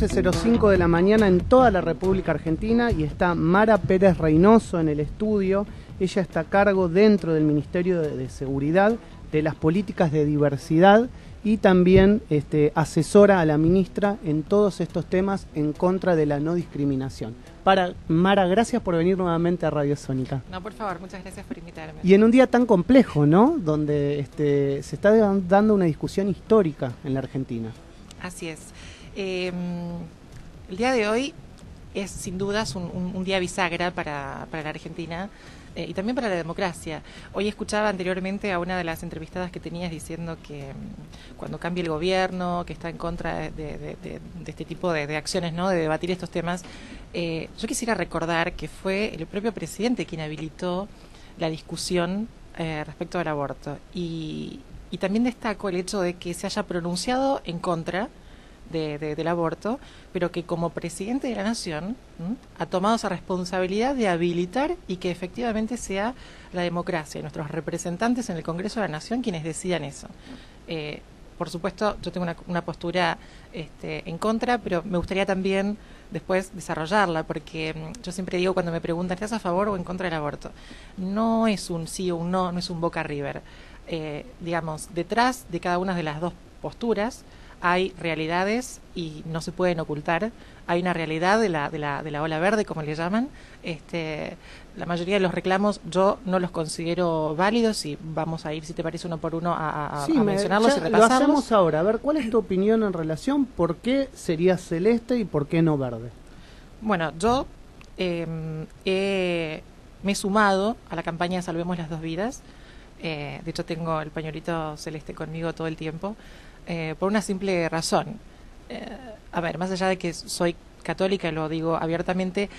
15:05 de la mañana en toda la República Argentina y está Mara Pérez Reynoso en el estudio. Ella está a cargo dentro del Ministerio de Seguridad de las políticas de diversidad y también asesora a la ministra en todos estos temas en contra de la no discriminación. Mara, gracias por venir nuevamente a Radio Sónica. No, por favor, muchas gracias por invitarme. Y en un día tan complejo, ¿no? Donde se está dando una discusión histórica en la Argentina. Así es. El día de hoy es sin dudas un día bisagra para la Argentina y también para la democracia. Hoy escuchaba anteriormente a una de las entrevistadas que tenías diciendo que cuando cambie el gobierno, que está en contra de este tipo de acciones, ¿no? De debatir estos temas. Yo quisiera recordar que fue el propio presidente quien habilitó la discusión respecto al aborto. Y también destaco el hecho de que se haya pronunciado en contra del aborto, pero que como presidente de la Nación ha tomado esa responsabilidad de habilitar y que efectivamente sea la democracia, nuestros representantes en el Congreso de la Nación quienes decidan eso. Por supuesto, yo tengo una postura en contra, pero me gustaría también después desarrollarla, porque yo siempre digo cuando me preguntan, ¿estás a favor o en contra del aborto? No es un sí o un no, no es un Boca River. Digamos, detrás de cada una de las dos posturas hay realidades y no se pueden ocultar. Hay una realidad de la ola verde, como le llaman. La mayoría de los reclamos yo no los considero válidos y vamos a ir, si te parece, uno por uno a mencionarlos y repasarlos. Lo hacemos ahora. A ver, ¿cuál es tu opinión en relación? ¿Por qué sería celeste y por qué no verde? Bueno, yo me he sumado a la campaña Salvemos las Dos Vidas. De hecho, tengo el pañuelito celeste conmigo todo el tiempo. Por una simple razón. A ver, más allá de que soy católica, lo digo abiertamente,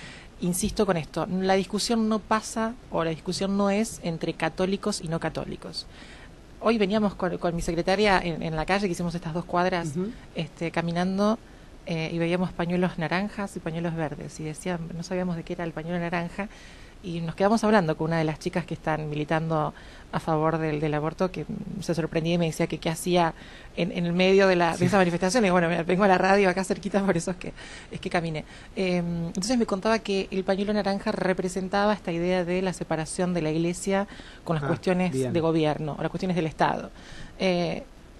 insisto con esto, la discusión no pasa o la discusión no es entre católicos y no católicos. Hoy veníamos con mi secretaria en la calle, que hicimos estas 2 cuadras, caminando y veíamos pañuelos naranjas y pañuelos verdes y decían, no sabíamos de qué era el pañuelo naranja y nos quedamos hablando con una de las chicas que están militando a favor del aborto, que se sorprendía y me decía que qué hacía en el medio de esa manifestación. Y bueno, vengo a la radio acá cerquita, por eso es que caminé. Entonces me contaba que el pañuelo naranja representaba esta idea de la separación de la Iglesia con las cuestiones de gobierno o las cuestiones del Estado.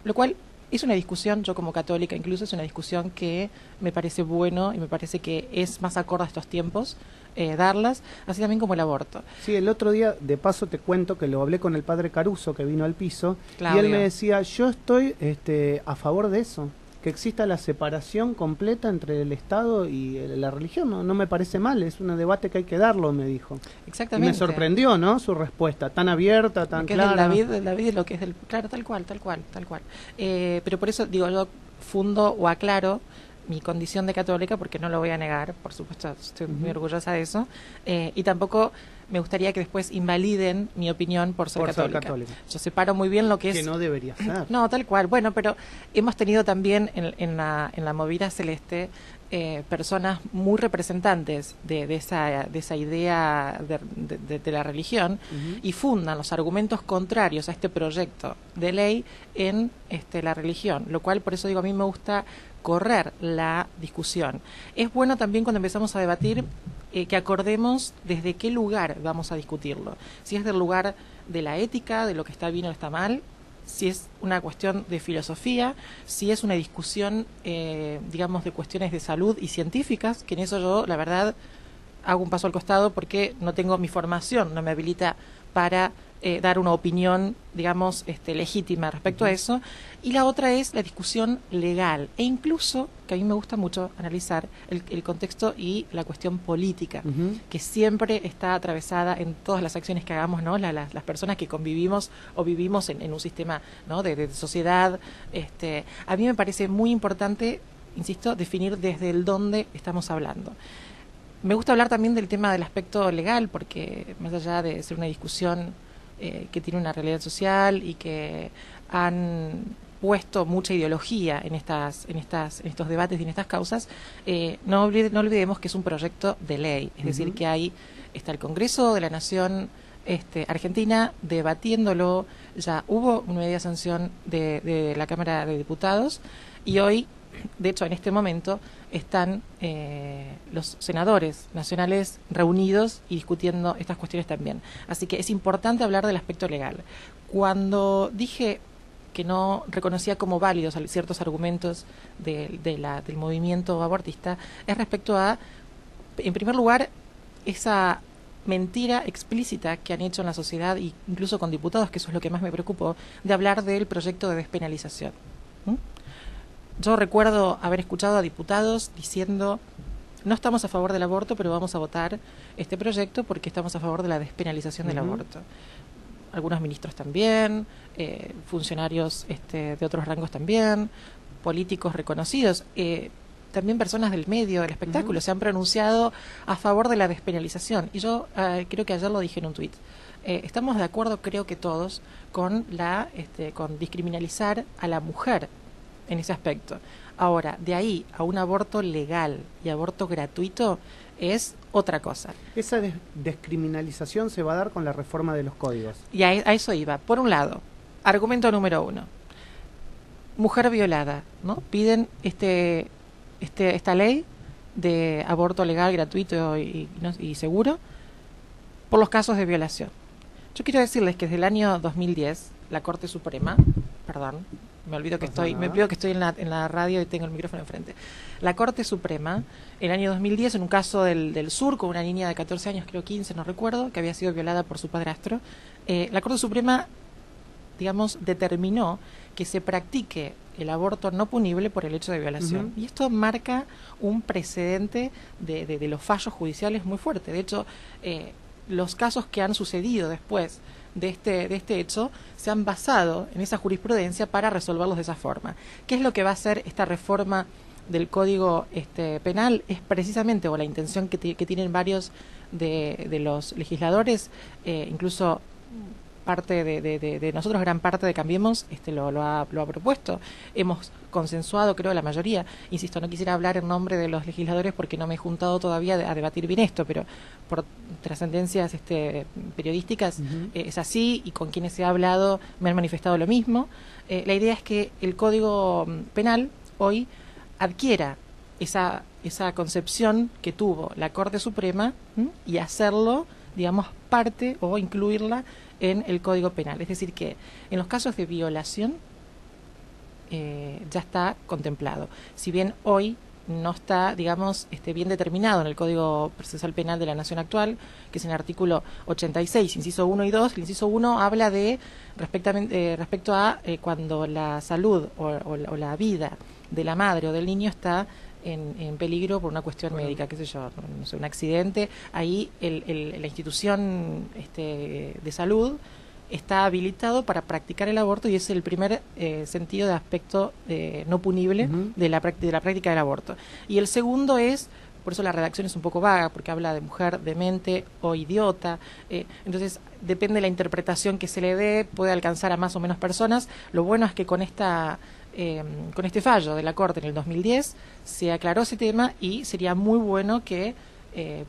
Lo cual es una discusión, yo como católica incluso, es una discusión que me parece bueno y me parece que es más acorde a estos tiempos darlas, así también como el aborto. Sí, el otro día, de paso te cuento que lo hablé con el padre Caruso, que vino al piso, Claudio. Y él me decía, yo estoy a favor de eso, que exista la separación completa entre el Estado y la religión, no me parece mal, es un debate que hay que darlo, me dijo. Exactamente. Y me sorprendió, ¿no?, su respuesta, tan abierta, tan clara. Es del David, lo que es del... Claro, tal cual. Pero por eso, digo, yo fundo o aclaro mi condición de católica, porque no lo voy a negar, por supuesto, estoy muy orgullosa de eso, y tampoco me gustaría que después invaliden mi opinión por ser católica. Yo separo muy bien lo que es... Que no debería ser. No, tal cual. Bueno, pero hemos tenido también en la movida celeste personas muy representantes de esa idea de la religión y fundan los argumentos contrarios a este proyecto de ley en la religión, lo cual, por eso digo, a mí me gusta correr la discusión. Es bueno también cuando empezamos a debatir que acordemos desde qué lugar vamos a discutirlo. Si es del lugar de la ética, de lo que está bien o está mal, si es una cuestión de filosofía, si es una discusión, digamos, de cuestiones de salud y científicas, que en eso yo, la verdad, hago un paso al costado porque no tengo mi formación, no me habilita para dar una opinión, digamos, legítima respecto a eso. Y la otra es la discusión legal e incluso, que a mí me gusta mucho analizar, el contexto y la cuestión política, que siempre está atravesada en todas las acciones que hagamos, ¿no? Las personas que convivimos o vivimos en un sistema, ¿no?, de sociedad. A mí me parece muy importante, insisto, definir desde el dónde estamos hablando. Me gusta hablar también del tema del aspecto legal, porque más allá de ser una discusión que tiene una realidad social y que han puesto mucha ideología en estos debates y en estas causas, no olvidemos que es un proyecto de ley, es decir, que está el Congreso de la Nación Argentina debatiéndolo, ya hubo una media sanción de la Cámara de Diputados y hoy De hecho, en este momento están los senadores nacionales reunidos y discutiendo estas cuestiones también. Así que es importante hablar del aspecto legal. Cuando dije que no reconocía como válidos ciertos argumentos del movimiento abortista, es respecto a, en primer lugar, esa mentira explícita que han hecho en la sociedad, e incluso con diputados, que eso es lo que más me preocupó, de hablar del proyecto de despenalización. Yo recuerdo haber escuchado a diputados diciendo: no estamos a favor del aborto, pero vamos a votar este proyecto porque estamos a favor de la despenalización del aborto. Algunos ministros también, funcionarios de otros rangos también, políticos reconocidos, también personas del medio, del espectáculo, se han pronunciado a favor de la despenalización. Y yo creo que ayer lo dije en un tuit. Estamos de acuerdo, creo que todos, con con discriminalizar a la mujer en ese aspecto. Ahora, de ahí a un aborto legal y aborto gratuito es otra cosa. Esa descriminalización se va a dar con la reforma de los códigos. Y a eso iba. Por un lado, argumento número 1. Mujer violada, ¿no? Piden esta ley de aborto legal, gratuito y seguro por los casos de violación. Yo quiero decirles que desde el año 2010, la Corte Suprema, perdón, me olvido que estoy en la radio y tengo el micrófono enfrente. La Corte Suprema, en el año 2010, en un caso del sur, con una niña de 14 años, creo 15, no recuerdo, que había sido violada por su padrastro, la Corte Suprema, digamos, determinó que se practique el aborto no punible por el hecho de violación. Y esto marca un precedente de los fallos judiciales muy fuerte. De hecho, los casos que han sucedido después de este hecho se han basado en esa jurisprudencia para resolverlos de esa forma. ¿Qué es lo que va a hacer esta reforma del Código Penal? Es precisamente, o la intención que tienen varios de los legisladores, incluso parte de nosotros, gran parte de Cambiemos, lo ha propuesto. Hemos consensuado, creo, la mayoría. Insisto, no quisiera hablar en nombre de los legisladores porque no me he juntado todavía a debatir bien esto, pero por trascendencias periodísticas es así, y con quienes he hablado me han manifestado lo mismo. La idea es que el Código Penal hoy adquiera esa concepción que tuvo la Corte Suprema y hacerlo, digamos, parte o incluirla en el Código Penal. Es decir, que en los casos de violación ya está contemplado. Si bien hoy no está, digamos, bien determinado en el Código Procesal Penal de la Nación actual, que es en el artículo 86, inciso 1 y 2. El inciso 1 habla de respecto a cuando la salud o la vida de la madre o del niño está en peligro por una cuestión médica, qué sé yo, no sé, un accidente. Ahí la institución de salud está habilitado para practicar el aborto, y es el primer sentido de aspecto no punible de la práctica del aborto. Y el segundo es, por eso la redacción es un poco vaga, porque habla de mujer demente o idiota, entonces depende de la interpretación que se le dé, puede alcanzar a más o menos personas. Lo bueno es que con este fallo de la Corte en el 2010 se aclaró ese tema, y sería muy bueno que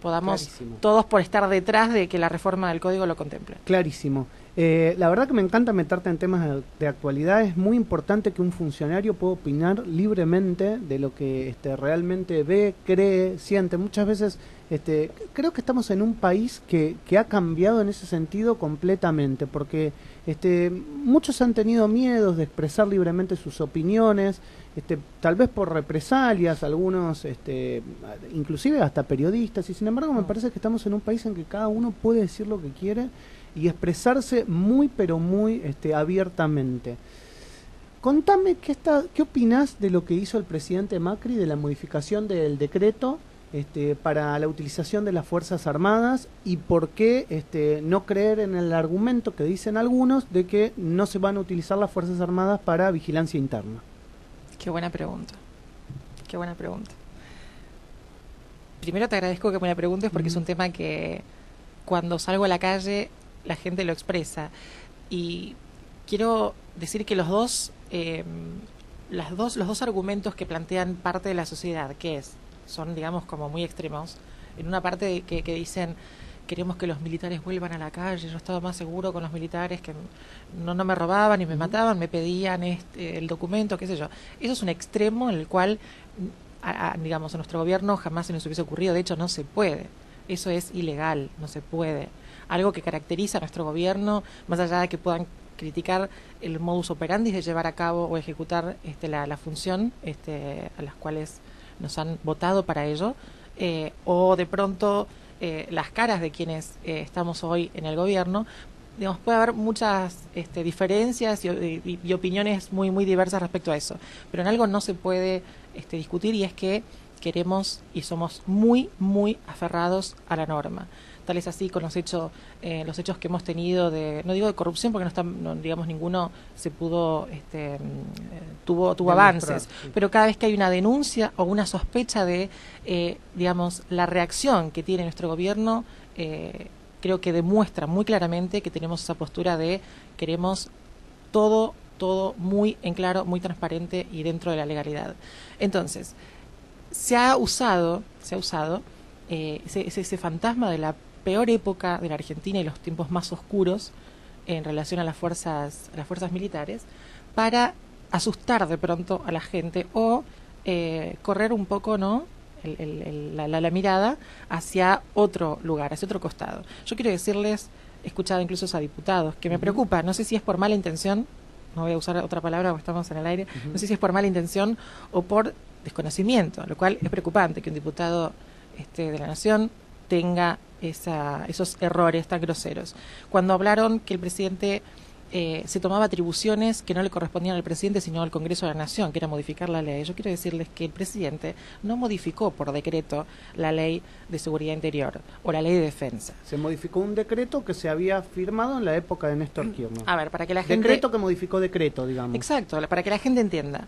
podamos todos por estar detrás de que la reforma del Código lo contemple. Clarísimo. La verdad que me encanta meterte en temas de actualidad. Es muy importante que un funcionario pueda opinar libremente de lo que realmente ve, cree, siente. Muchas veces creo que estamos en un país que ha cambiado en ese sentido completamente, porque muchos han tenido miedos de expresar libremente sus opiniones, tal vez por represalias, algunos inclusive hasta periodistas, y sin embargo me parece que estamos en un país en que cada uno puede decir lo que quiere y expresarse muy pero muy abiertamente. Contame qué opinás de lo que hizo el presidente Macri, de la modificación del decreto para la utilización de las Fuerzas Armadas, y por qué no creer en el argumento que dicen algunos de que no se van a utilizar las Fuerzas Armadas para vigilancia interna. Qué buena pregunta. Qué buena pregunta. Primero te agradezco que me la preguntes, porque es un tema que cuando salgo a la calle la gente lo expresa, y quiero decir que los dos argumentos que plantean parte de la sociedad, son, digamos, como muy extremos. En una parte que dicen queremos que los militares vuelvan a la calle, yo estaba más seguro con los militares que no me robaban y me mataban, me pedían el documento, qué sé yo. Eso es un extremo en el cual, digamos, a nuestro gobierno jamás se nos hubiese ocurrido, de hecho no se puede, eso es ilegal, no se puede. Algo que caracteriza a nuestro gobierno, más allá de que puedan criticar el modus operandi de llevar a cabo o ejecutar la función a las cuales nos han votado para ello, o de pronto las caras de quienes estamos hoy en el gobierno, digamos, puede haber muchas diferencias y opiniones muy muy diversas respecto a eso, pero en algo no se puede discutir, y es que queremos y somos muy muy aferrados a la norma. Tal es así con los hechos que hemos tenido no digo de corrupción porque digamos, ninguno se pudo tuvo avances, sí. Pero cada vez que hay una denuncia o una sospecha de digamos, la reacción que tiene nuestro gobierno, creo que demuestra muy claramente que tenemos esa postura de queremos todo muy en claro, muy transparente y dentro de la legalidad. Entonces, se ha usado ese fantasma de la peor época de la Argentina y los tiempos más oscuros en relación a las fuerzas militares para asustar de pronto a la gente o correr un poco, ¿no?, la mirada hacia otro lugar, hacia otro costado. Yo quiero decirles, he escuchado incluso a diputados, que me preocupa, no sé si es por mala intención, no voy a usar otra palabra porque estamos en el aire, no sé si es por mala intención o por desconocimiento, lo cual es preocupante que un diputado de la Nación tenga esos errores tan groseros. Cuando hablaron que el presidente se tomaba atribuciones que no le correspondían al presidente sino al Congreso de la Nación, que era modificar la ley, yo quiero decirles que el presidente no modificó por decreto la ley de seguridad interior o la ley de defensa. Se modificó un decreto que se había firmado en la época de Néstor Kirchner. A ver, para que la gente... Decreto que modificó decreto, digamos. Exacto, para que la gente entienda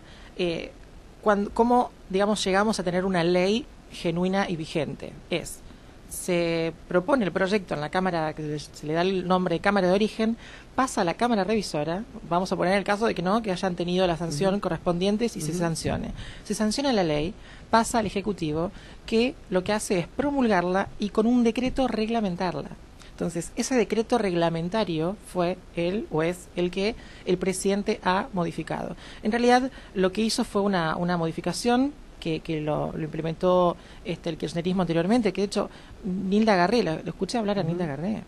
cómo, digamos, llegamos a tener una ley genuina y vigente. Se propone el proyecto en la Cámara, que se le da el nombre de Cámara de Origen, pasa a la Cámara Revisora, vamos a poner el caso de que hayan tenido la sanción correspondiente y se sancione. Se sanciona la ley, pasa al Ejecutivo, que lo que hace es promulgarla y con un decreto reglamentarla. Entonces, ese decreto reglamentario es el que el presidente ha modificado. En realidad, lo que hizo fue una modificación que lo implementó el kirchnerismo anteriormente, que de hecho Nilda Garré, lo escuché hablar a Nilda Garré,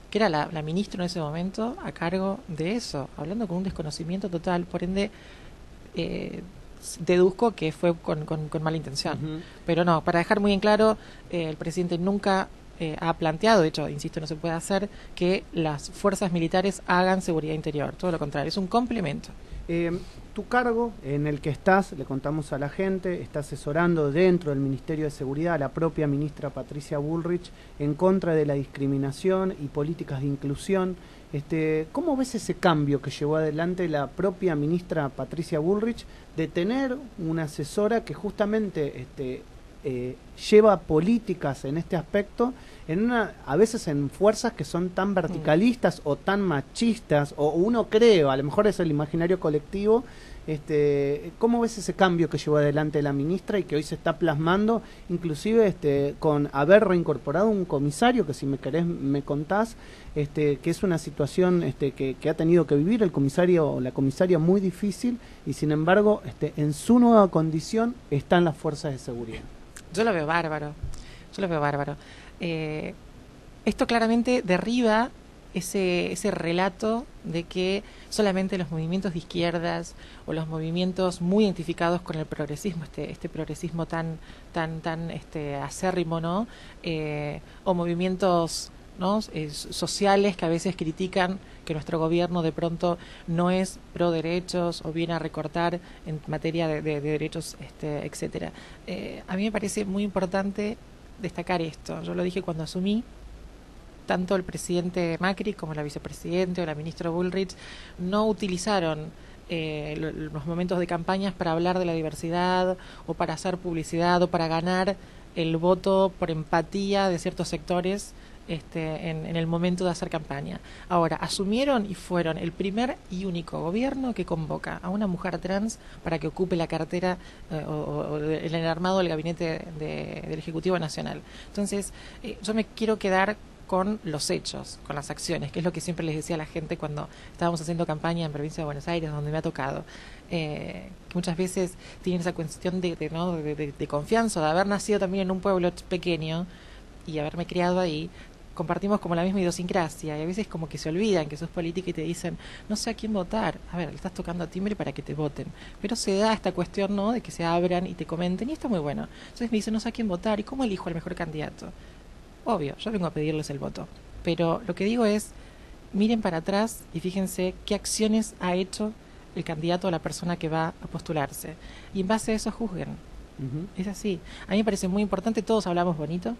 que era la ministra en ese momento a cargo de eso, hablando con un desconocimiento total, por ende deduzco que fue con mala intención. Pero no, para dejar muy en claro, el presidente nunca ha planteado, de hecho, insisto, no se puede hacer que las fuerzas militares hagan seguridad interior, todo lo contrario, es un complemento. Tu cargo en el que estás, le contamos a la gente, está asesorando dentro del Ministerio de Seguridad a la propia ministra Patricia Bullrich en contra de la discriminación y políticas de inclusión. ¿Cómo ves ese cambio que llevó adelante la propia ministra Patricia Bullrich de tener una asesora que justamente lleva políticas en este aspecto, a veces en fuerzas que son tan verticalistas o tan machistas, o uno cree, a lo mejor es el imaginario colectivo? ¿Cómo ves ese cambio que llevó adelante la ministra y que hoy se está plasmando, inclusive con haber reincorporado un comisario, que si me querés me contás, que es una situación que ha tenido que vivir el comisario o la comisaria muy difícil, y sin embargo en su nueva condición están las fuerzas de seguridad? Yo lo veo bárbaro. Esto claramente derriba ese relato de que solamente los movimientos de izquierdas o los movimientos muy identificados con el progresismo, este progresismo tan acérrimo, ¿no? O movimientos, ¿no?, sociales que a veces critican que nuestro gobierno de pronto no es pro derechos o viene a recortar en materia de derechos, etcétera. A mí me parece muy importante destacar esto. Yo lo dije cuando asumí. Tanto el presidente Macri como la vicepresidenta o la ministra Bullrich no utilizaron los momentos de campañas para hablar de la diversidad o para hacer publicidad o para ganar el voto por empatía de ciertos sectores en el momento de hacer campaña. Ahora, asumieron y fueron el primer y único gobierno que convoca a una mujer trans para que ocupe la cartera o el armado del gabinete del Ejecutivo Nacional. Entonces, yo me quiero quedar con los hechos, con las acciones, que es lo que siempre les decía a la gente cuando estábamos haciendo campaña en Provincia de Buenos Aires, donde me ha tocado, que muchas veces tienen esa cuestión de confianza, de haber nacido también en un pueblo pequeño y haberme criado ahí. Compartimos como la misma idiosincrasia y a veces como que se olvidan que sos política y te dicen no sé a quién votar. A ver, le estás tocando timbre para que te voten, pero se da esta cuestión, ¿no?, de que se abran y te comenten, y está muy bueno. Entonces me dicen no sé a quién votar y cómo elijo al mejor candidato. Obvio, yo vengo a pedirles el voto, pero lo que digo es miren para atrás y fíjense qué acciones ha hecho el candidato o la persona que va a postularse, y en base a eso juzguen. Es así. A mí me parece muy importante. Todos hablamos bonito,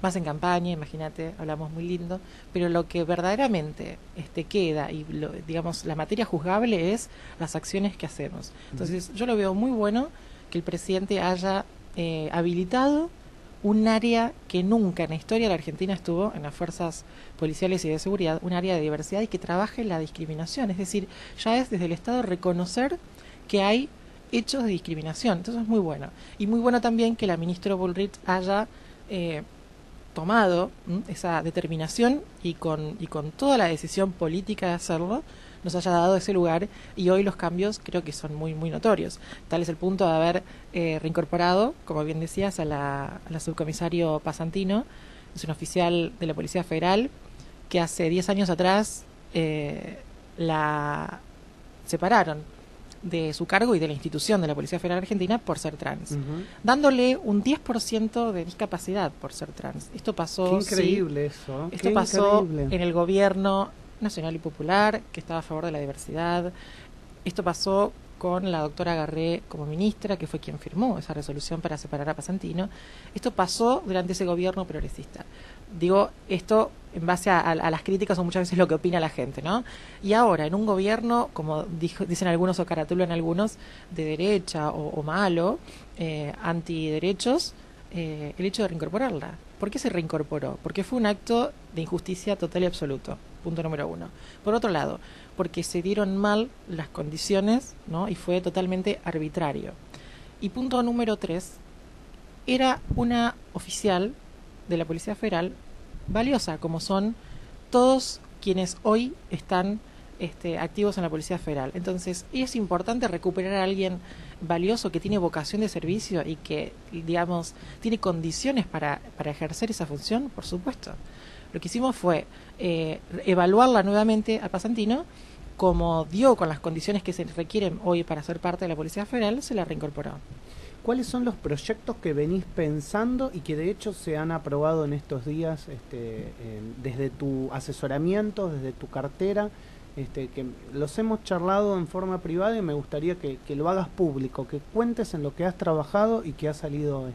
más en campaña, imagínate, hablamos muy lindo, pero lo que verdaderamente queda y digamos la materia juzgable es las acciones que hacemos. Entonces yo lo veo muy bueno que el presidente haya habilitado un área que nunca en la historia de la Argentina estuvo en las fuerzas policiales y de seguridad, un área de diversidad y que trabaje la discriminación. Es decir, ya es desde el Estado reconocer que hay hechos de discriminación. Entonces es muy bueno. Y muy bueno también que la ministra Bullrich haya tomado esa determinación y con toda la decisión política de hacerlo, nos haya dado ese lugar, y hoy los cambios creo que son muy muy notorios. Tal es el punto de haber reincorporado, como bien decías, a la subcomisario Pasantino. Es un oficial de la Policía Federal que hace 10 años atrás la separaron de su cargo y de la institución de la Policía Federal Argentina por ser trans, dándole un 10% de discapacidad por ser trans. Esto pasó... Qué increíble eso. Esto pasó en el gobierno nacional y popular, que estaba a favor de la diversidad. Esto pasó con la doctora Garré como ministra, que fue quien firmó esa resolución para separar a Pasantino. Esto pasó durante ese gobierno progresista. Digo esto en base a las críticas o muchas veces lo que opina la gente, ¿no? Y ahora, en un gobierno, como dicen algunos o caratulan algunos, de derecha o malo, antiderechos, el hecho de reincorporarla. ¿Por qué se reincorporó? Porque fue un acto de injusticia total y absoluto. Punto número 1. Por otro lado, porque se dieron mal las condiciones, ¿no?, y fue totalmente arbitrario. Y punto número 3, era una oficial de la Policía Federal valiosa, como son todos quienes hoy están activos en la Policía Federal. Entonces, es importante recuperar a alguien valioso que tiene vocación de servicio y que, digamos, tiene condiciones para ejercer esa función, por supuesto. Lo que hicimos fue evaluarla nuevamente a Pasantino, como dio con las condiciones que se requieren hoy para ser parte de la Policía Federal, se la reincorporó. ¿Cuáles son los proyectos que venís pensando y que de hecho se han aprobado en estos días desde tu asesoramiento, desde tu cartera? Que los hemos charlado en forma privada y me gustaría que lo hagas público, que cuentes en lo que has trabajado y que ha salido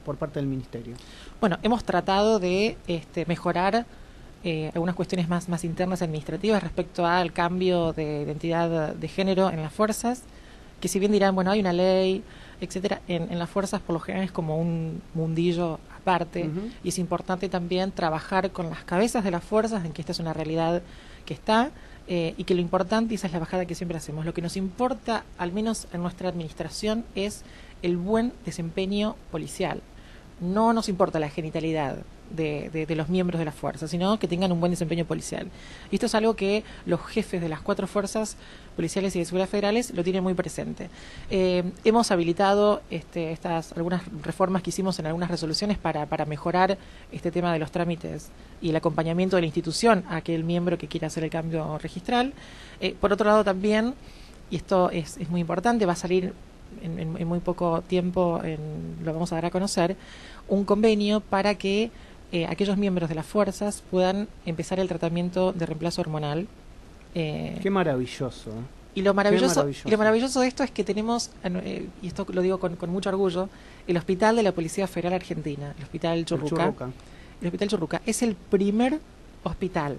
por parte del Ministerio. Bueno, hemos tratado de mejorar algunas cuestiones más internas administrativas respecto al cambio de identidad de género en las fuerzas, que si bien dirán, bueno, hay una ley, etcétera, en las fuerzas por lo general es como un mundillo aparte, y es importante también trabajar con las cabezas de las fuerzas en que esta es una realidad que está, y que lo importante, y esa es la bajada que siempre hacemos, lo que nos importa, al menos en nuestra administración, es el buen desempeño policial. No nos importa la genitalidad de los miembros de la fuerza, sino que tengan un buen desempeño policial. Y esto es algo que los jefes de las 4 fuerzas policiales y de seguridad federales lo tienen muy presente. Hemos habilitado algunas reformas que hicimos en algunas resoluciones para mejorar este tema de los trámites y el acompañamiento de la institución a aquel miembro que quiera hacer el cambio registral. Por otro lado también, y esto es muy importante, va a salir en muy poco tiempo, lo vamos a dar a conocer, un convenio para que aquellos miembros de las fuerzas puedan empezar el tratamiento de reemplazo hormonal. Qué maravilloso. Y lo maravilloso de esto es que tenemos, y esto lo digo con mucho orgullo, el Hospital de la Policía Federal Argentina, el Hospital Churruca. El Hospital Churruca es el primer hospital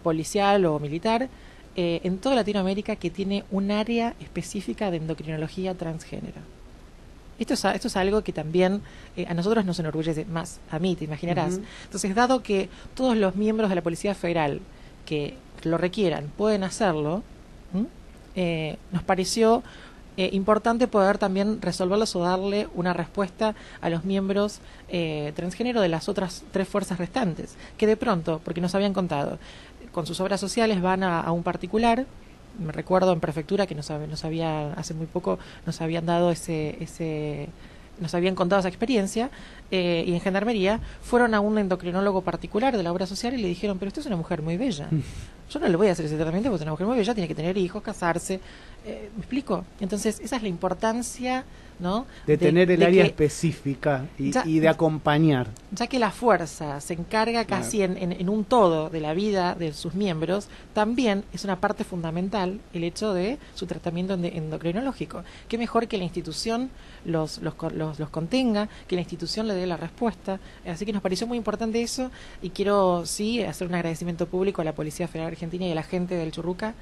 policial o militar en toda Latinoamérica que tiene un área específica de endocrinología transgénero. Esto es algo que también a nosotros nos enorgullece, más a mí, te imaginarás. Entonces, dado que todos los miembros de la Policía Federal que lo requieran pueden hacerlo, nos pareció importante poder también resolverlos o darle una respuesta a los miembros transgénero de las otras 3 fuerzas restantes, que de pronto, porque nos habían contado, con sus obras sociales van a un particular. Me recuerdo en prefectura que hace muy poco nos habían dado nos habían contado esa experiencia, y en Gendarmería fueron a un endocrinólogo particular de la obra social y le dijeron, pero usted es una mujer muy bella, yo no le voy a hacer ese tratamiento porque es una mujer muy bella, tiene que tener hijos, casarse, ¿me explico? Entonces esa es la importancia, ¿no? De tener el área específica y de acompañar. Ya que la fuerza se encarga casi en un todo de la vida de sus miembros, también es una parte fundamental el hecho de su tratamiento endocrinológico. Qué mejor que la institución los contenga, que la institución le dé la respuesta. Así que nos pareció muy importante eso, y quiero hacer un agradecimiento público a la Policía Federal Argentina y a la gente del Churruca,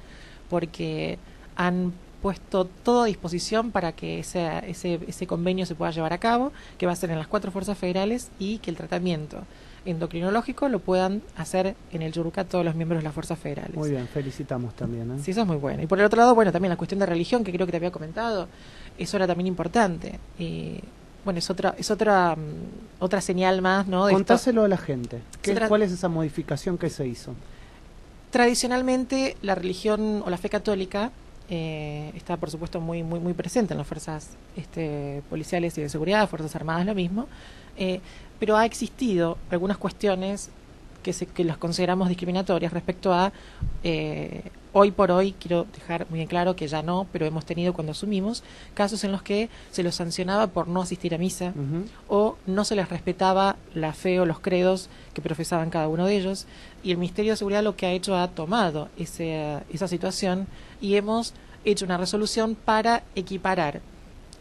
porque han puesto todo a disposición para que ese convenio se pueda llevar a cabo, que va a ser en las 4 fuerzas federales, y que el tratamiento endocrinológico lo puedan hacer en el Churruca todos los miembros de las fuerzas federales. Muy bien, felicitamos también, ¿eh? Sí, eso es muy bueno. Y por el otro lado, bueno, también la cuestión de religión, que creo que te había comentado, eso era también importante. Bueno, es otra señal más, ¿no? Contáselo a la gente. ¿Cuál es esa modificación que se hizo? Tradicionalmente, la religión o la fe católica está, por supuesto, muy presente en las fuerzas policiales y de seguridad, fuerzas armadas lo mismo, pero ha existido algunas cuestiones que las consideramos discriminatorias respecto a, hoy por hoy, quiero dejar muy en claro que ya no, pero hemos tenido cuando asumimos, casos en los que se los sancionaba por no asistir a misa, o no se les respetaba la fe o los credos que profesaban cada uno de ellos, y el Ministerio de Seguridad lo que ha hecho, ha tomado esa situación, y hemos hecho una resolución para equiparar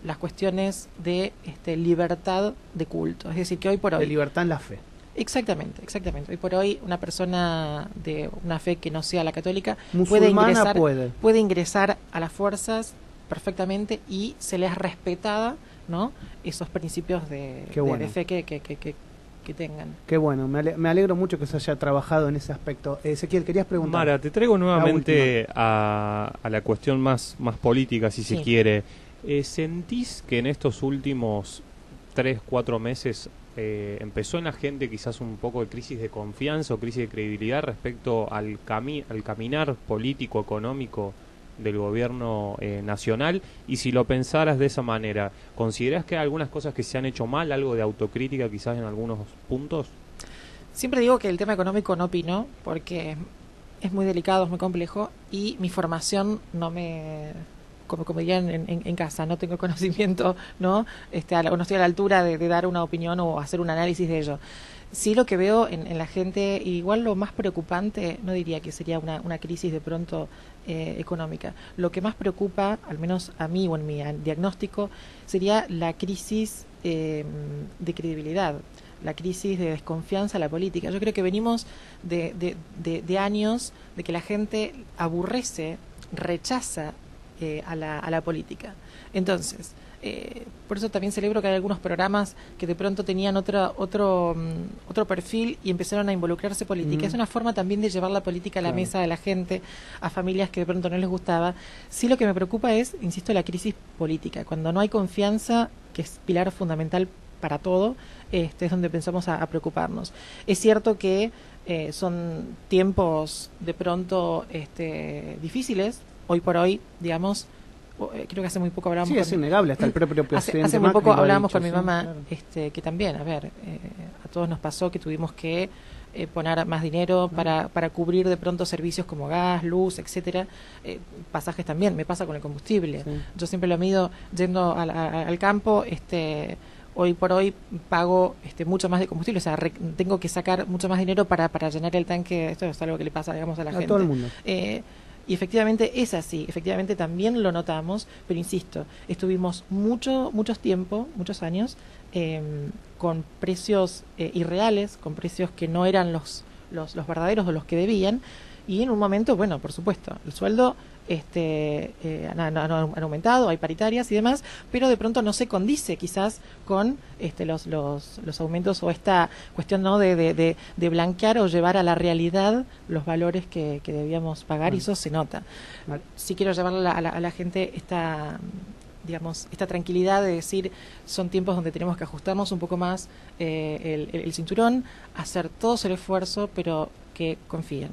las cuestiones de libertad de culto, es decir, que hoy por hoy... De libertad en la fe. Exactamente. Hoy por hoy una persona de una fe que no sea la católica puede ingresar a las fuerzas perfectamente, y se les respetada, ¿no?, esos principios de fe que tengan. Qué bueno, me alegro mucho que se haya trabajado en ese aspecto. Ezequiel, querías preguntar. Mara, te traigo nuevamente a la cuestión más política, si se quiere. ¿Sentís que en estos últimos 3-4 meses empezó en la gente quizás un poco de crisis de confianza o crisis de credibilidad respecto al caminar político, económico del gobierno nacional? Y si lo pensaras de esa manera, ¿considerás que hay algunas cosas que se han hecho mal, algo de autocrítica quizás en algunos puntos? Siempre digo que el tema económico no opino, porque es muy delicado, es muy complejo, y mi formación no me... Como dirían en casa, no tengo conocimiento, ¿no? No estoy a la altura de dar una opinión o hacer un análisis de ello. Sí, lo que veo en la gente, igual lo más preocupante, no diría que sería una crisis de pronto económica. Lo que más preocupa, al menos a mí o en mi diagnóstico, sería la crisis de credibilidad, la crisis de desconfianza a la política. Yo creo que venimos de años de que la gente aborrece, rechaza a la política. Entonces, por eso también celebro que hay algunos programas que de pronto tenían otro perfil y empezaron a involucrarse política. Es una forma también de llevar la política a la mesa de la gente, a familias que de pronto no les gustaba. Sí, lo que me preocupa es, insisto, la crisis política. Cuando no hay confianza, que es pilar fundamental para todo, es donde pensamos a preocuparnos. Es cierto que son tiempos de pronto difíciles. Hoy por hoy, digamos, creo que hace muy poco hablábamos... Sí, es innegable, hasta el propio presidente hace muy poco Macri hablábamos lo ha con mi dicho, mamá, claro. Que también, a ver, a todos nos pasó que tuvimos que poner más dinero para cubrir de pronto servicios como gas, luz, etcétera, pasajes también, me pasa con el combustible. Sí. Yo siempre lo mido yendo al campo, hoy por hoy pago mucho más de combustible, o sea, tengo que sacar mucho más dinero para llenar el tanque. Esto es algo que le pasa, digamos, a la gente. A todo el mundo. Y efectivamente es así, efectivamente también lo notamos, pero insisto, estuvimos muchos años, con precios irreales, con precios que no eran los verdaderos o los que debían, y en un momento, bueno, por supuesto, el sueldo han aumentado, hay paritarias y demás, pero de pronto no se condice quizás con los aumentos o esta cuestión, ¿no?, de blanquear o llevar a la realidad los valores que debíamos pagar, y eso se nota. Sí quiero llevarle a la gente digamos, esta tranquilidad de decir, son tiempos donde tenemos que ajustarnos un poco más el cinturón, hacer todos el esfuerzo, pero que confíen,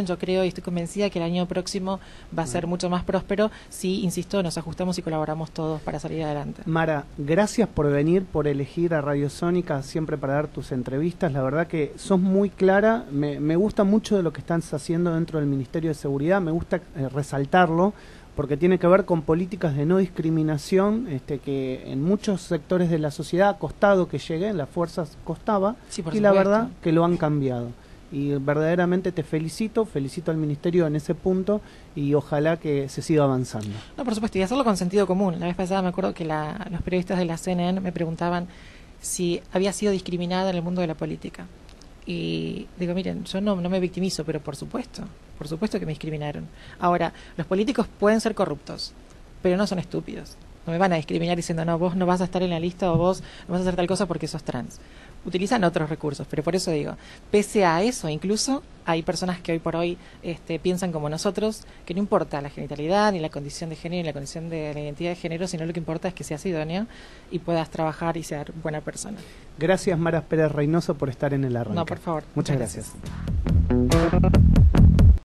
yo creo y estoy convencida que el año próximo va a ser mucho más próspero si, insisto, nos ajustamos y colaboramos todos para salir adelante. Mara, gracias por venir, por elegir a Radio Sónica siempre para dar tus entrevistas. La verdad que sos muy clara, me gusta mucho de lo que estás haciendo dentro del Ministerio de Seguridad, me gusta resaltarlo, porque tiene que ver con políticas de no discriminación, que en muchos sectores de la sociedad ha costado que lleguen, las fuerzas costaba, sí, por y supuesto. La verdad que lo han cambiado. Y verdaderamente te felicito al Ministerio en ese punto y ojalá que se siga avanzando. No, por supuesto, y hacerlo con sentido común. La vez pasada me acuerdo que los periodistas de la CNN me preguntaban si había sido discriminada en el mundo de la política. Y digo, miren, yo no me victimizo, pero por supuesto que me discriminaron. Ahora, los políticos pueden ser corruptos, pero no son estúpidos. No me van a discriminar diciendo, no, vos no vas a estar en la lista o vos no vas a hacer tal cosa porque sos trans. Utilizan otros recursos, pero por eso digo, pese a eso, incluso hay personas que hoy por hoy piensan como nosotros, que no importa la genitalidad, ni la condición de género, ni la condición de la identidad de género, sino lo que importa es que seas idóneo y puedas trabajar y ser buena persona. Gracias, Mara Pérez Reynoso, por estar en el arranque. No, por favor. Muchas gracias.